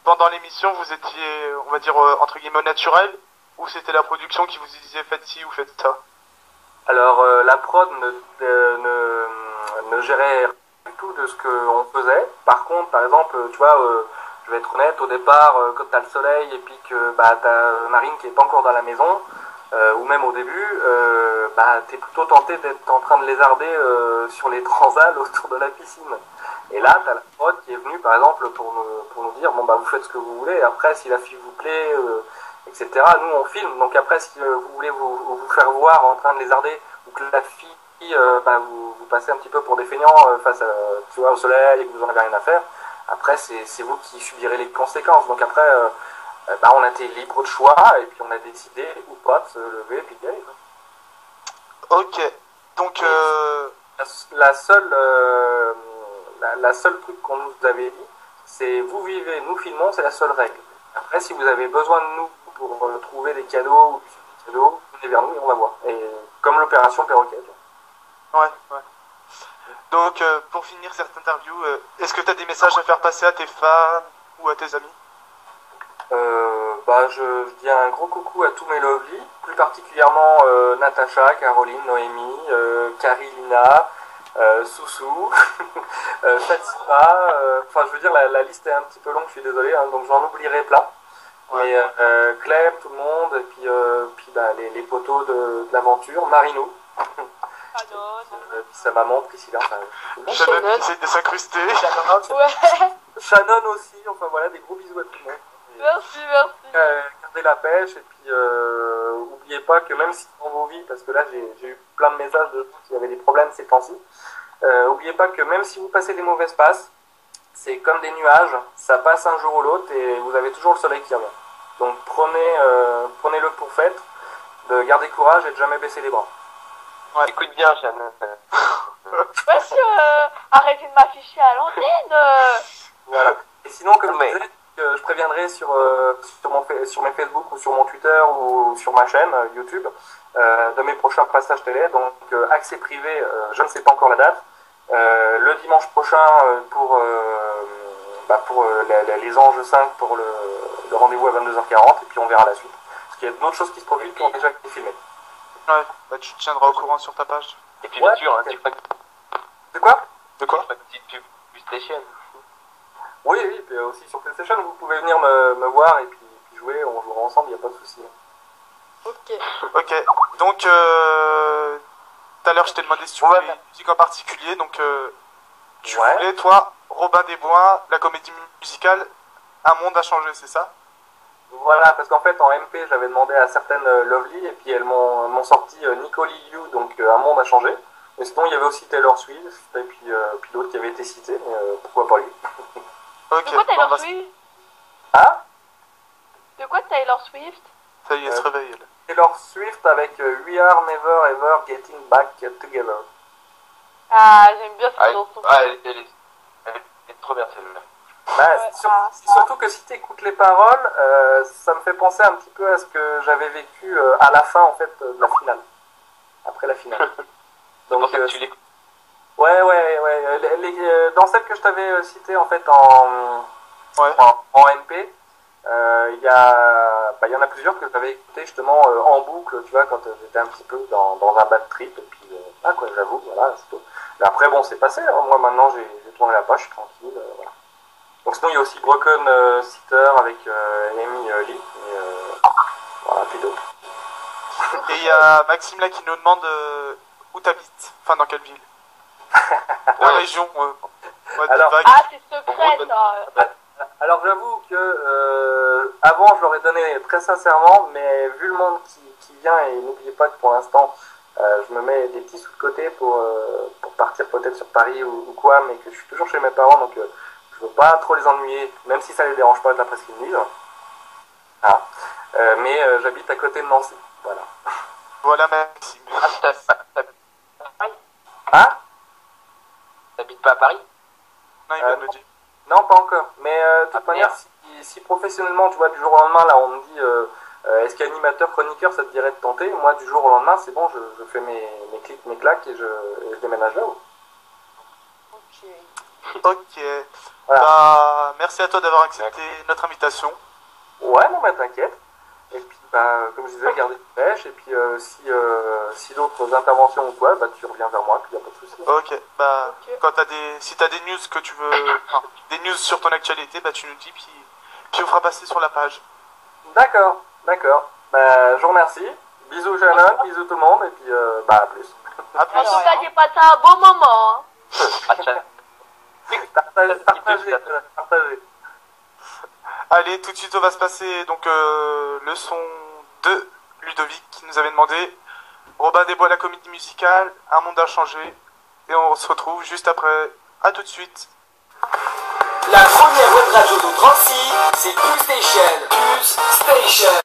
Pendant l'émission, vous étiez, on va dire, entre guillemets, au naturel, ou c'était la production qui vous disait faites ci ou faites ça? Alors la prod ne gérait rien du tout de ce qu'on faisait. Par contre, par exemple, tu vois, je vais être honnête, au départ, quand t'as le soleil et puis que bah, t'as Marine qui est pas encore dans la maison, ou même au début, bah, t'es plutôt tenté d'être en train de lézarder sur les transals autour de la piscine. Et là, t'as la prod qui est venue, par exemple, pour nous dire, bon bah vous faites ce que vous voulez, après si la fille vous plaît, etc. Nous on filme, donc après si vous voulez vous faire voir en train de lézarder, ou que la fille, bah, vous passez un petit peu pour des feignants face à, tu vois, au soleil et que vous en avez rien à faire, après c'est vous qui subirez les conséquences. Donc après, bah, on a été libre de choix, et puis on a décidé ou pas de se lever et puis d'y aller. Ok, donc La seule, la seule truc qu'on nous avait dit, c'est vous vivez, nous filmons, c'est la seule règle. Après, si vous avez besoin de nous pour trouver des cadeaux ou des cadeaux, venez vers nous et on va voir. Et comme l'opération Perroquet. ouais. Donc pour finir cette interview, est-ce que tu as des messages à faire passer à tes fans ou à tes amis? Bah, je dis un gros coucou à tous mes lovely, plus particulièrement Natacha, Caroline, Noémie, Carilina, Soussou, Fatima, enfin je veux dire la liste est un petit peu longue, je suis désolé, hein, donc j'en oublierai plein. Ouais. Mais Clem, tout le monde, et puis bah, les poteaux de l'aventure, Marinou, puis sa maman, Priscilla, enfin, tout le monde. Shannon qui essaie de s'incruster. Ouais, Shannon aussi, enfin voilà, des gros bisous à tout le monde. merci. Gardez la pêche, et puis oubliez pas que même si dans vos vies, parce que là j'ai eu plein de messages de gens qui avaient des problèmes ces temps-ci, oubliez pas que même si vous passez des mauvaises passes, c'est comme des nuages, ça passe un jour ou l'autre et vous avez toujours le soleil qui revient. Donc prenez-le pour fait, de garder courage et de jamais baisser les bras. Ouais. Écoute bien, Shannon. Monsieur, arrêtez de m'afficher à l'antenne. Voilà. Et sinon, comme Mais- je disais, je préviendrai sur mes Facebook ou sur mon Twitter ou sur ma chaîne YouTube de mes prochains passages télé. Donc accès privé, je ne sais pas encore la date. Le dimanche prochain pour les Anges 5 pour le rendez-vous à 22h40 et puis on verra la suite. Parce qu'il y a d'autres choses qui se produisent qui ont déjà été filmées. Ouais, bah tu te tiendras au courant sur ta page. Et puis Ouais, bien sûr, hein, ok. tu feras De quoi? De quoi? une petite pub PlayStation. Oui, puis aussi sur PlayStation, vous pouvez venir me voir et puis jouer, on jouera ensemble, il n'y a pas de souci. Ok. Ok, donc tout à l'heure je t'ai demandé si tu voulais une musique en particulier, donc tu Ouais. voulais toi, Robin des Bois, la comédie musicale, Un monde a changé, c'est ça? Voilà, parce qu'en fait en MP j'avais demandé à certaines Lovely et puis elles m'ont sorti Nicole You, donc Un monde a changé. Mais sinon il y avait aussi Taylor Swift et puis d'autres qui avaient été cités, mais pourquoi pas lui. Ok, De quoi bon, Taylor bah, Swift Ah, De quoi Taylor Swift ça y est, elle se réveille. Elle. Taylor Swift avec We Are Never Ever Getting Back Together. Ah, j'aime bien Ah, cette chanson. elle est trop bien celle-là. Bah, Ouais, c'est surtout que si tu écoutes les paroles, ça me fait penser un petit peu à ce que j'avais vécu à la fin en fait de la finale. Après la finale. C'est pour ça que tu l'écoutes. Ouais. Dans celle que je t'avais citée en fait en MP, il y en a plusieurs que j'avais écouté justement en boucle, tu vois, quand j'étais un petit peu dans un bad trip, et puis j'avoue, voilà, c'est tout. Mais après, bon, c'est passé, hein. Moi maintenant j'ai tourné la page, je suis tranquille, voilà. Donc sinon, il y a aussi Broken Sitter avec Amy Lee, et voilà, puis d'autres. Et il y a Maxime là qui nous demande où t'habites, enfin dans quelle ville? La région, ouais, des Alors- vagues. Ah, c'est secret ça. Alors j'avoue que avant je l'aurais donné très sincèrement, mais vu le monde qui vient, et n'oubliez pas que pour l'instant je me mets des petits sous de côté pour partir peut-être sur Paris ou quoi, mais que je suis toujours chez mes parents, donc je veux pas trop les ennuyer, même si ça les dérange pas d'après ce qu'ils me disent. Ah. Mais j'habite à côté de Nancy, voilà. Voilà Maxime. Ah, t'habites pas à Paris? Non, il vient de le dire. Non, pas encore. Mais de toute manière, si professionnellement, tu vois, du jour au lendemain, là, on me dit est-ce qu'animateur, chroniqueur, ça te dirait de tenter? Moi, du jour au lendemain, c'est bon, je fais mes clics, mes claques et je déménage là-haut. Ok. Ok. Voilà. Bah, merci à toi d'avoir accepté notre invitation. Ouais, non, mais t'inquiète. Et puis, bah, comme je disais, garder une pêche. Et puis, si d'autres interventions ou quoi, bah, tu reviens vers moi, puis y a pas de souci. Ok, bah, quand si t'as des news que tu veux, enfin, des news sur ton actualité, bah, tu nous dis, puis on fera passer sur la page. D'accord. Bah, je vous remercie. Bisous, Shannon, bisous tout le monde, et puis, bah, à plus. À plus. En tout cas, j'ai passé un bon moment. Hein. Partagez. Allez, tout de suite, on va se passer donc le son de Ludovic qui nous avait demandé Robin des Bois, la comédie musicale, Un monde a changé. Et on se retrouve juste après. À tout de suite. La première web radio de 36, c'est Plus Station.